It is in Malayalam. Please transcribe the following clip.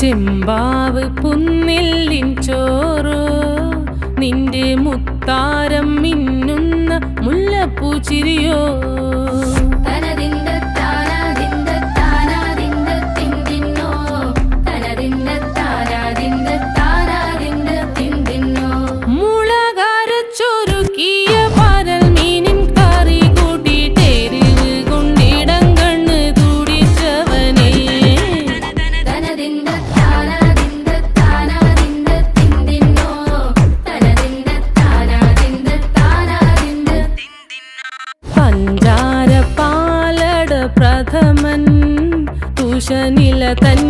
ചെമ്പാവ് പുന്നെല്ലിൻ ചോറോ നിന്റെ മുത്താരം മിന്നുന്ന മുല്ലപ്പൂച്ചിരിയോ പഞ്ചാര പാലട പ്രഥമൻ തുഷനില തൻ